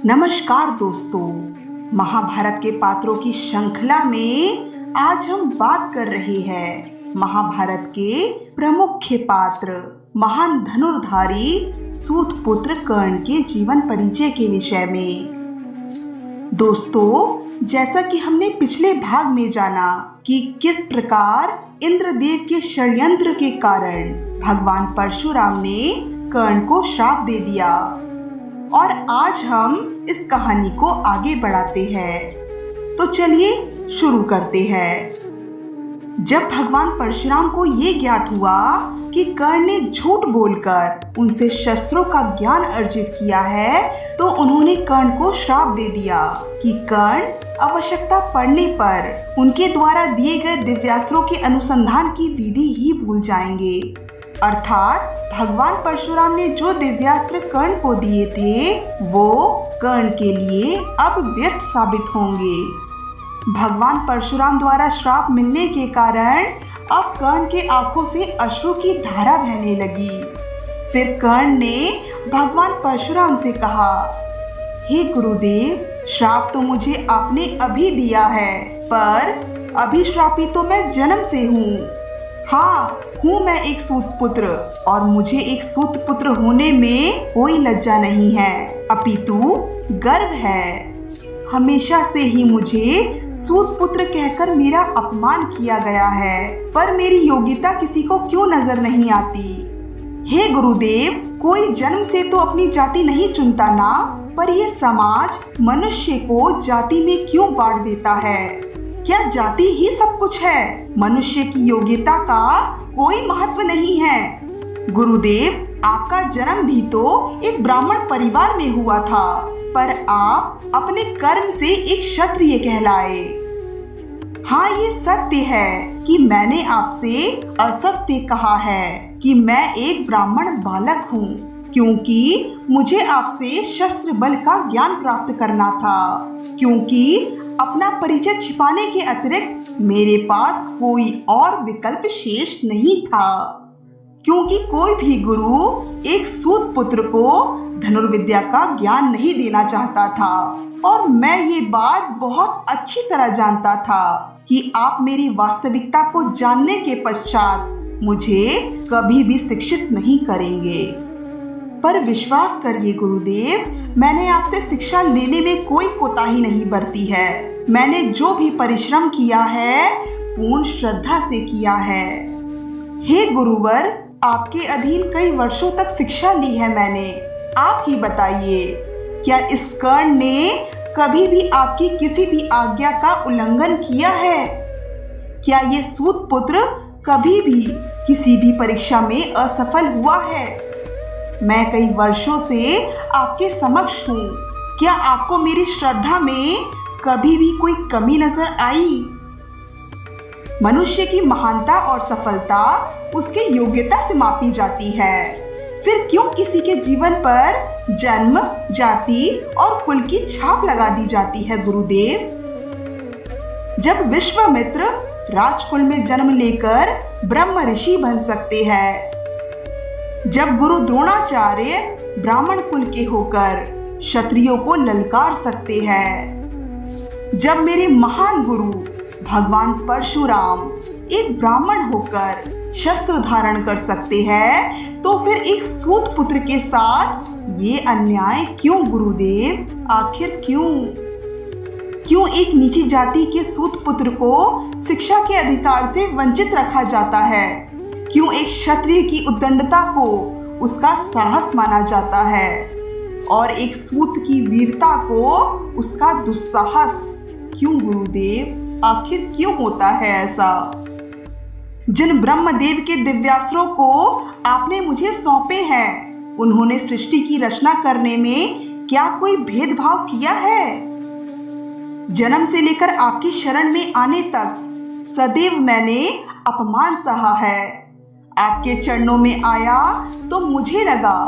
नमस्कार दोस्तों, महाभारत के पात्रों की श्रृंखला में आज हम बात कर रहे हैं महाभारत के प्रमुख पात्र महान धनुर्धारी सूतपुत्र कर्ण के जीवन परिचय के विषय में। दोस्तों, जैसा कि हमने पिछले भाग में जाना कि किस प्रकार इंद्रदेव के षड्यंत्र के कारण भगवान परशुराम ने कर्ण को श्राप दे दिया, और आज हम इस कहानी को आगे बढ़ाते हैं। तो चलिए शुरू करते हैं। जब भगवान परशुराम को ये ज्ञात हुआ कि कर्ण ने झूठ बोलकर उनसे शस्त्रों का ज्ञान अर्जित किया है, तो उन्होंने कर्ण को श्राप दे दिया कि कर्ण आवश्यकता पड़ने पर उनके द्वारा दिए गए दिव्यास्त्रों के अनुसंधान की विधि ही भूल जाएंगे। अर्थात भगवान परशुराम ने जो दिव्यास्त्र कर्ण को दिए थे वो कर्ण के लिए अब व्यर्थ साबित होंगे। भगवान परशुराम द्वारा श्राप मिलने के कारण अब कर्ण के आंखों से अश्रु की धारा बहने लगी। फिर कर्ण ने भगवान परशुराम से कहा, हे गुरुदेव, श्राप तो मुझे आपने अभी दिया है, पर अभिश्रापी तो मैं जन्म से हूँ। हाँ, हूँ मैं एक सूतपुत्र, और मुझे एक सूतपुत्र होने में कोई लज्जा नहीं है, अपितु गर्व है। हमेशा से ही मुझे सूतपुत्र कहकर मेरा अपमान किया गया है, पर मेरी योग्यता किसी को क्यों नजर नहीं आती? हे गुरुदेव, कोई जन्म से तो अपनी जाति नहीं चुनता ना, पर यह समाज मनुष्य को जाति में क्यों बांट देता है? क्या जाति ही सब कुछ है? मनुष्य की योग्यता का कोई महत्व नहीं है। गुरुदेव, आपका जन्म भी तो एक ब्राह्मण परिवार में हुआ था, पर आप अपने कर्म से एक क्षत्रिय कहलाए। हाँ, ये सत्य है कि मैंने आपसे असत्य कहा है कि मैं एक ब्राह्मण बालक हूँ, क्योंकि मुझे आपसे शस्त्र बल का ज्ञान प्राप्त करना था, क्योंकि अपना परिचय छिपाने के अतिरिक्त मेरे पास कोई और विकल्प शेष नहीं था, क्योंकि कोई भी गुरु एक सूतपुत्र को धनुर्विद्या का ज्ञान नहीं देना चाहता था, और मैं ये बात बहुत अच्छी तरह जानता था कि आप मेरी वास्तविकता को जानने के पश्चात मुझे कभी भी शिक्षित नहीं करेंगे। पर विश्वास करिए गुरुदेव, मैंने आपसे शिक्षा लेने में कोई कोताही नहीं बरती है। मैंने जो भी परिश्रम किया है पूर्ण श्रद्धा से किया है। हे गुरुवर, आपके अधीन कई वर्षों तक शिक्षा ली है मैंने। आप ही बताइए, क्या इस कर्ण ने कभी भी आपकी किसी भी आज्ञा का उल्लंघन किया है? क्या ये सूतपुत्र कभी भी किसी भी परीक्षा में असफल हुआ है? मैं कई वर्षों से आपके समक्ष हूँ। क्या आपको मेरी श्रद्धा में कभी भी कोई कमी नजर आई? मनुष्य की महानता और सफलता उसके योग्यता से मापी जाती है। फिर क्यों किसी के जीवन पर जन्म, जाति और कुल की छाप लगा दी जाती है गुरुदेव? जब विश्वामित्र राजकुल में जन्म लेकर ब्रह्म ऋषि बन सकते हैं, जब गुरु द्रोणाचार्य ब्राह्मण कुल के होकर क्षत्रियों को ललकार सकते हैं, जब मेरे महान गुरु भगवान परशुराम एक ब्राह्मण होकर शस्त्र धारण कर सकते हैं, तो फिर एक सूतपुत्र के साथ ये अन्याय क्यों गुरुदेव? आखिर क्यों? क्यों एक नीची जाति के सूतपुत्र को शिक्षा के अधिकार से वंचित रखा जाता है? क्यों एक क्षत्रिय की उद्दंडता को उसका साहस माना जाता है, और एक सूत की वीरता को उसका दुस्साहस? क्यों गुरुदेव? आखिर क्यों होता है ऐसा? जिन ब्रह्मदेव के दिव्यास्त्रों को आपने मुझे सौंपे हैं, उन्होंने सृष्टि की रचना करने में क्या कोई भेदभाव किया है? जन्म से लेकर आपकी शरण में आने तक सदैव मैंने अपमान सहा है। आपके चरणों में आया तो मुझे लगा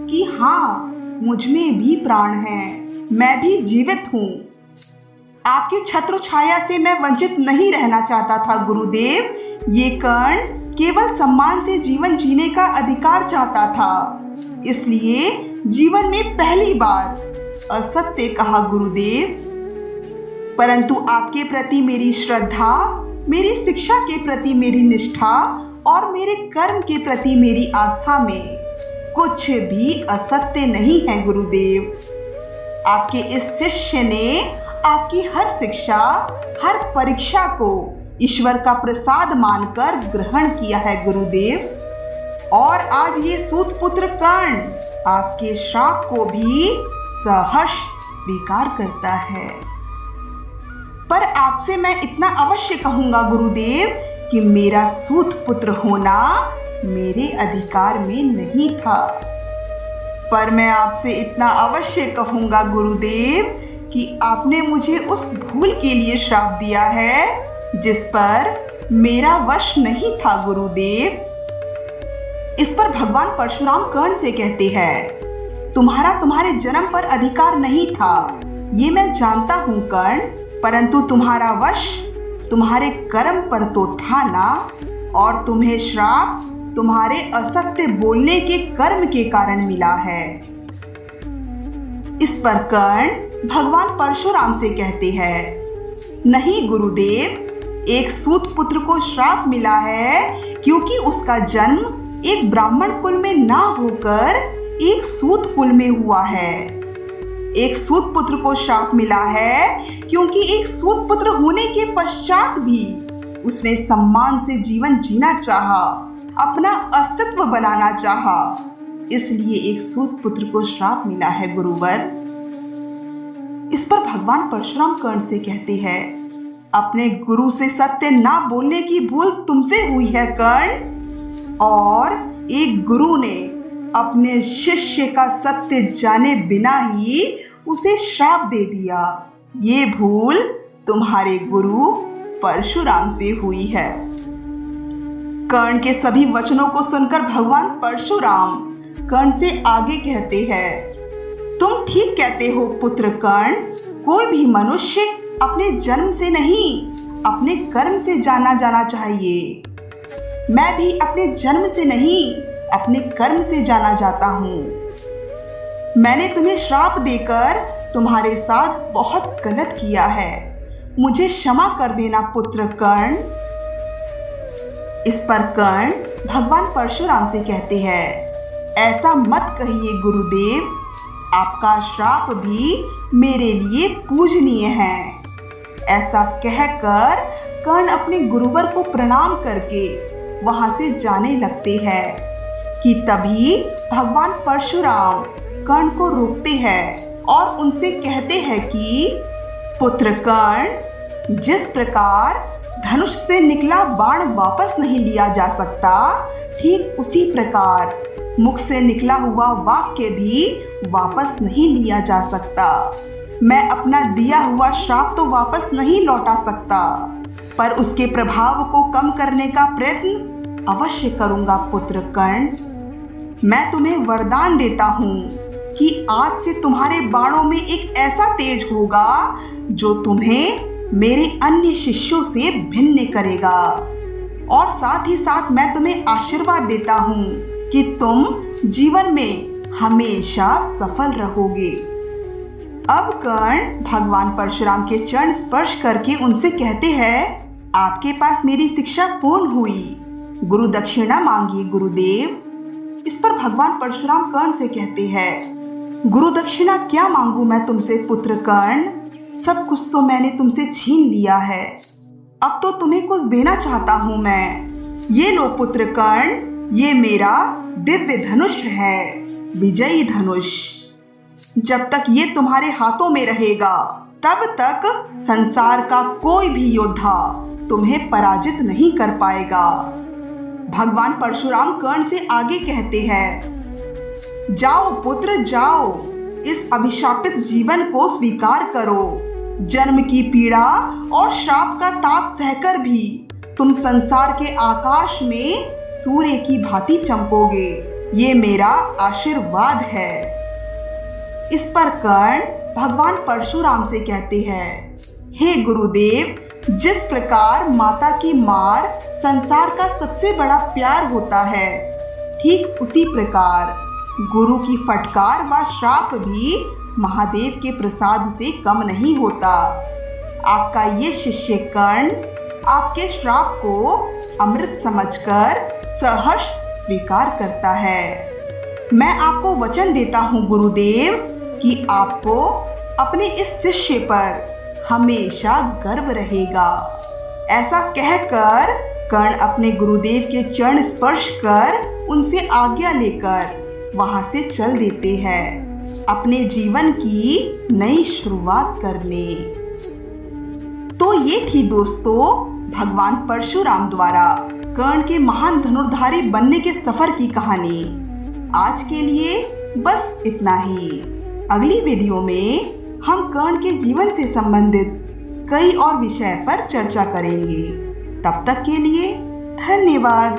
कि हाँ, मुझ में भी प्राण है, मैं भी जीवित हूँ। आपकी छत्र छाया से मैं वंचित नहीं रहना चाहता था गुरुदेव। ये कर्ण केवल सम्मान से जीवन जीने का अधिकार चाहता था, इसलिए जीवन में पहली बार असत्य कहा गुरुदेव। परंतु आपके प्रति मेरी श्रद्धा, मेरी शिक्षा के प्रति मेरी निष्ठा और मेरे कर्म के प्रति मेरी आस्था में कुछ भी असत्य नहीं है गुरुदेव। आपके इस शिष्य ने आपकी हर शिक्षा, हर परीक्षा को ईश्वर का प्रसाद मानकर ग्रहण किया है गुरुदेव। और आज ये सूत पुत्र कर्ण आपके श्राप को भी सहर्ष स्वीकार करता है। पर आपसे मैं इतना अवश्य कहूंगा गुरुदेव कि मेरा सूत पुत्र होना मेरे अधिकार में नहीं था। पर मैं आपसे इतना अवश्य कहूंगा गुरुदेव कि आपने मुझे उस भूल के लिए श्राप दिया है जिस पर मेरा वश नहीं था गुरुदेव। इस पर भगवान परशुराम कर्ण से कहते हैं, तुम्हारे जन्म पर अधिकार नहीं था, ये मैं जानता हूं कर्ण, परंतु तुम्हारा वश तुम्हारे कर्म पर तो था ना, और तुम्हें श्राप तुम्हारे असत्य बोलने के कर्म के कारण मिला है। इस पर कर्ण भगवान परशुराम से कहते हैं, नहीं गुरुदेव, एक सूत पुत्र को श्राप मिला है क्योंकि उसका जन्म एक ब्राह्मण कुल में ना होकर एक सूत कुल में हुआ है। एक सूत पुत्र को श्राप मिला है क्योंकि एक सूत पुत्र होने के पश्चात भी उसने सम्मान से जीवन जीना चाहा, अपना अस्तित्व बनाना चाहा, इसलिए एक सूत पुत्र को श्राप मिला है गुरुवर। इस पर भगवान परशुराम कर्ण से कहते हैं, अपने गुरु से सत्य ना बोलने की भूल तुमसे हुई है कर्ण, और एक गुरु ने अपने शिष्य का सत्य जाने बिना ही उसे श्राप दे दिया। ये भूल तुम्हारे गुरु परशुराम से हुई है। कर्ण के सभी वचनों को सुनकर भगवान परशुराम कर्ण से आगे कहते हैं, तुम ठीक कहते हो पुत्र कर्ण, कोई भी मनुष्य अपने जन्म से नहीं अपने कर्म से जाना चाहिए। मैं भी अपने जन्म से नहीं अपने कर्म से जाना जाता हूँ। मैंने तुम्हें श्राप देकर तुम्हारे साथ बहुत गलत किया है, मुझे क्षमा कर देना पुत्र कर्ण। इस पर कर्ण भगवान परशुराम से कहते हैं, ऐसा मत कहिए गुरुदेव, आपका श्राप भी मेरे लिए पूजनीय है। ऐसा कहकर कर्ण अपने गुरुवर को प्रणाम करके वहां से जाने लगते हैं कि तभी भगवान परशुराम कर्ण को रोकते हैं और उनसे कहते हैं कि पुत्र कर्ण, जिस प्रकार धनुष से निकला बाण वापस नहीं लिया जा सकता, ठीक उसी प्रकार मुख से निकला हुआ वाक्य भी वापस नहीं लिया जा सकता। मैं अपना दिया हुआ श्राप तो वापस नहीं लौटा सकता, पर उसके प्रभाव को कम करने का प्रयत्न अवश्य करूंगा पुत्र कर्ण। मैं तुम्हें वरदान देता हूँ कि आज से तुम्हारे बाणों में एक ऐसा तेज होगा जो तुम्हें मेरे अन्य शिष्यों से भिन्न करेगा, और साथ ही साथ मैं तुम्हें आशीर्वाद देता हूँ कि तुम जीवन में हमेशा सफल रहोगे। अब कर्ण भगवान परशुराम के चरण स्पर्श करके उनसे कहते हैं, आपके पास मेरी शिक्षा पूर्ण हुई, गुरु दक्षिणा मांगिए गुरुदेव। इस पर भगवान परशुराम कर्ण से कहते हैं, गुरु दक्षिणा क्या मांगू मैं तुमसे पुत्र कर्ण, सब कुछ तो मैंने तुमसे छीन लिया है, अब तो तुम्हें कुछ देना चाहता हूँ मैं। ये लो पुत्र कर्ण, ये मेरा दिव्य धनुष है, विजयी धनुष। जब तक ये तुम्हारे हाथों में रहेगा तब तक संसार का कोई भी योद्धा तुम्हें पराजित नहीं कर पाएगा। भगवान परशुराम कर्ण से आगे कहते हैं, जाओ पुत्र जाओ, इस अभिशापित जीवन को स्वीकार करो। जन्म की पीड़ा और श्राप का ताप सहकर भी तुम संसार के आकाश में सूर्य की भांति चमकोगे, ये मेरा आशीर्वाद है। इस पर कर्ण भगवान परशुराम से कहते हैं, हे गुरुदेव, जिस प्रकार माता की मार संसार का सबसे बड़ा प्यार होता है, ठीक उसी प्रकार गुरु की फटकार व श्राप भी महादेव के प्रसाद से कम नहीं होता। आपका ये शिष्य कर्ण आपके श्राप को अमृत समझकर सहर्ष स्वीकार करता है। मैं आपको वचन देता हूँ गुरुदेव कि आपको अपने इस शिष्य पर हमेशा गर्व रहेगा। ऐसा कहकर कर्ण अपने गुरुदेव के चरण स्पर्श कर उनसे आज्ञा लेकर वहां से चल देते हैं अपने जीवन की नई शुरुआत करने। तो ये थी दोस्तों भगवान परशुराम द्वारा कर्ण के महान धनुर्धारी बनने के सफर की कहानी। आज के लिए बस इतना ही। अगली वीडियो में हम कर्ण के जीवन से संबंधित कई और विषय पर चर्चा करेंगे। तब तक के लिए धन्यवाद।